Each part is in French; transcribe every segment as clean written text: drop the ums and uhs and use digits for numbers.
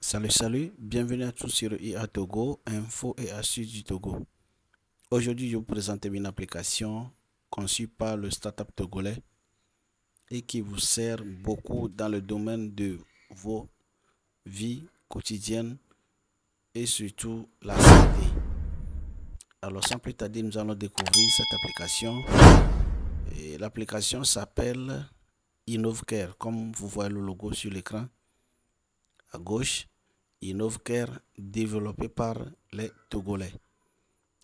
Salut, bienvenue à tous sur IA Togo, info et astuces du Togo. Aujourd'hui, je vais vous présenter une application conçue par le startup togolais et qui vous sert beaucoup dans le domaine de vos vies quotidiennes et surtout la santé. Alors, sans plus tarder, nous allons découvrir cette application. L'application s'appelle InnovCare, comme vous voyez le logo sur l'écran à gauche. InnovCare, développé par les Togolais.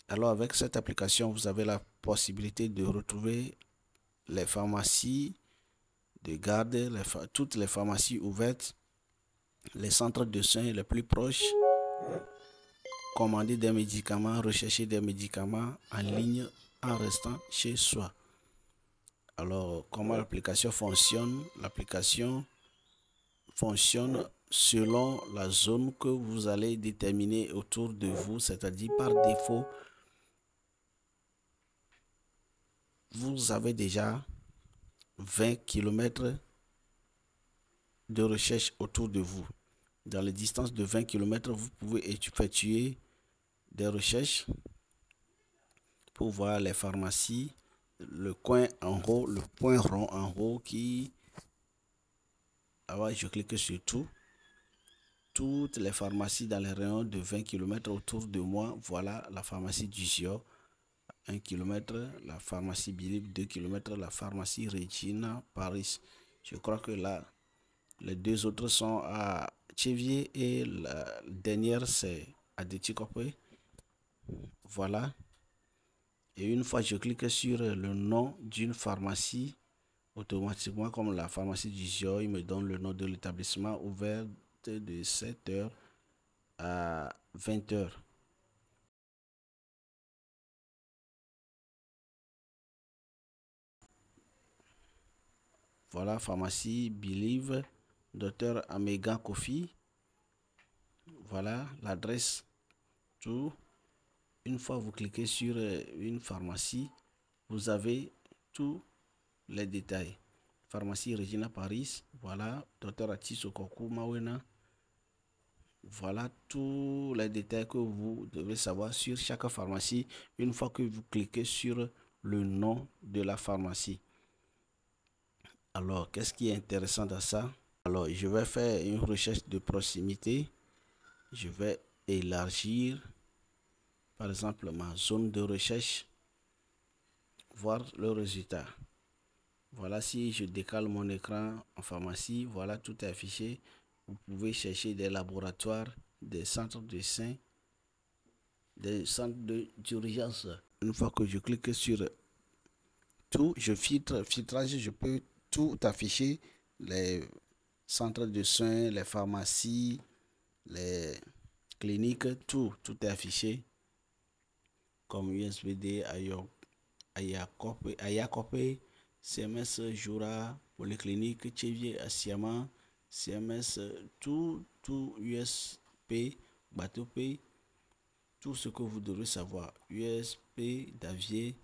Alors avec cette application, vous avez la possibilité de retrouver les pharmacies de garde, toutes les pharmacies ouvertes, les centres de soins les plus proches, commander des médicaments, rechercher des médicaments en ligne en restant chez soi. Alors comment l'application fonctionne? L'application fonctionne selon la zone que vous allez déterminer autour de vous, c'est-à-dire par défaut, vous avez déjà 20 km de recherche autour de vous. Dans les distances de 20 km, vous pouvez effectuer des recherches pour voir les pharmacies, le coin en haut, le point rond en haut qui... Alors, je clique sur tout. Toutes les pharmacies dans les rayons de 20 km autour de moi. Voilà la pharmacie du Gio, 1 km, la pharmacie Bilib, 2 km, la pharmacie Regina, Paris. Je crois que là, les deux autres sont à Tchevier et la dernière c'est à Déticopé. Voilà. Et une fois je clique sur le nom d'une pharmacie, automatiquement comme la pharmacie du Gio, il me donne le nom de l'établissement ouvert de 7h à 20h. Voilà, pharmacie Believe, Dr Amega Kofi. Voilà l'adresse, tout. Une fois vous cliquez sur une pharmacie, vous avez tous les détails. Pharmacie Regina Paris, voilà, Dr Atis Okoku Mawena. Voilà tous les détails que vous devez savoir sur chaque pharmacie une fois que vous cliquez sur le nom de la pharmacie. Alors, qu'est-ce qui est intéressant dans ça? Alors, je vais faire une recherche de proximité. Je vais élargir, par exemple, ma zone de recherche, voir le résultat. Voilà, si je décale mon écran en pharmacie, voilà, tout est affiché. Vous pouvez chercher des laboratoires, des centres de soins, des centres d'urgence. Une fois que je clique sur tout, je filtrage, je peux tout afficher, les centres de soins, les pharmacies, les cliniques, tout est affiché comme USBD, Ayakope, CMS Jura, Polyclinique, Tchevier, Asiama, CMS, tout USP, Batopé, tout ce que vous devez savoir. USP, Davier,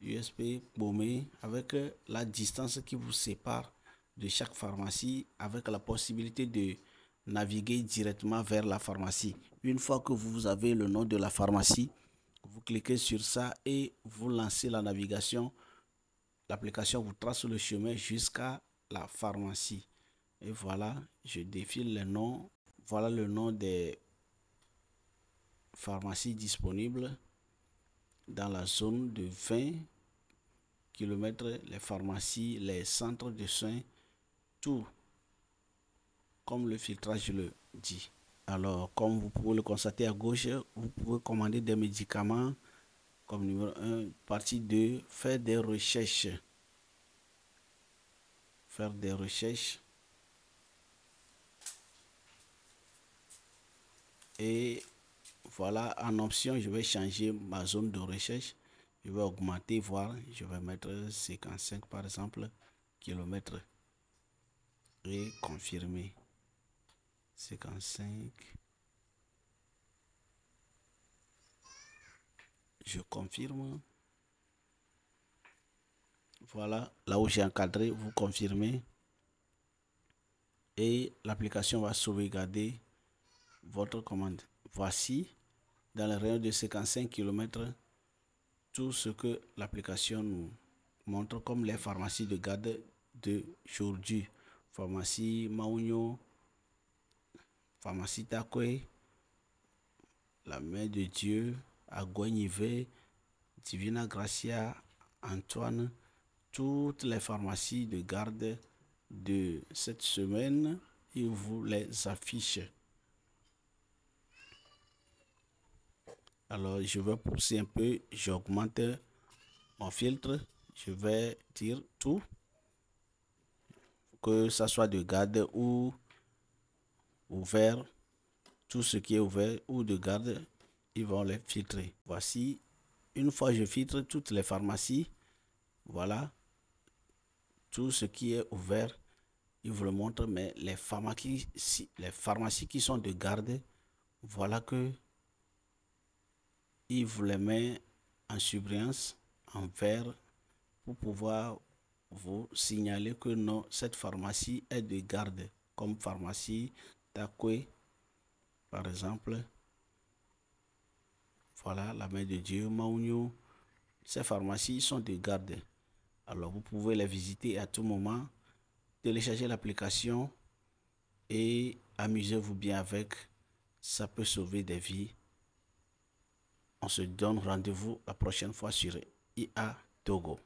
USP, Bomé, avec la distance qui vous sépare de chaque pharmacie, avec la possibilité de naviguer directement vers la pharmacie. Une fois que vous avez le nom de la pharmacie, vous cliquez sur ça et vous lancez la navigation. L'application vous trace le chemin jusqu'à la pharmacie. Et voilà, je défile les noms. Voilà le nom des pharmacies disponibles dans la zone de 20 km. Les pharmacies, les centres de soins, tout comme le filtrage le dit. Alors, comme vous pouvez le constater à gauche, vous pouvez commander des médicaments comme numéro 1, partie 2, faire des recherches. Faire des recherches. Et voilà, en option, je vais changer ma zone de recherche. Je vais augmenter, voir, je vais mettre 55 par exemple, kilomètres. Et confirmer. 55. Je confirme. Voilà, là où j'ai encadré, vous confirmez. Et l'application va sauvegarder votre commande. Voici dans le rayon de 55 km tout ce que l'application nous montre comme les pharmacies de garde d'aujourd'hui. Pharmacie Maunio, pharmacie Takwe, la Main de Dieu, Aguanive, Divina Gracia, Antoine, toutes les pharmacies de garde de cette semaine, il vous les affiche. Alors, je vais pousser un peu, j'augmente mon filtre, je vais dire tout, que ça soit de garde ou ouvert, tout ce qui est ouvert ou de garde, ils vont les filtrer. Voici, une fois je filtre toutes les pharmacies, voilà, tout ce qui est ouvert, il vous le montre, mais les pharmacies qui sont de garde, voilà que il vous les met en surbrillance, en vert, pour pouvoir vous signaler que non, cette pharmacie est de garde, comme pharmacie Takwe, par exemple. Voilà, la Main de Dieu, Maunio, ces pharmacies sont de garde. Alors vous pouvez les visiter à tout moment, télécharger l'application et amusez-vous bien avec, ça peut sauver des vies. On se donne rendez-vous la prochaine fois sur IA Togo.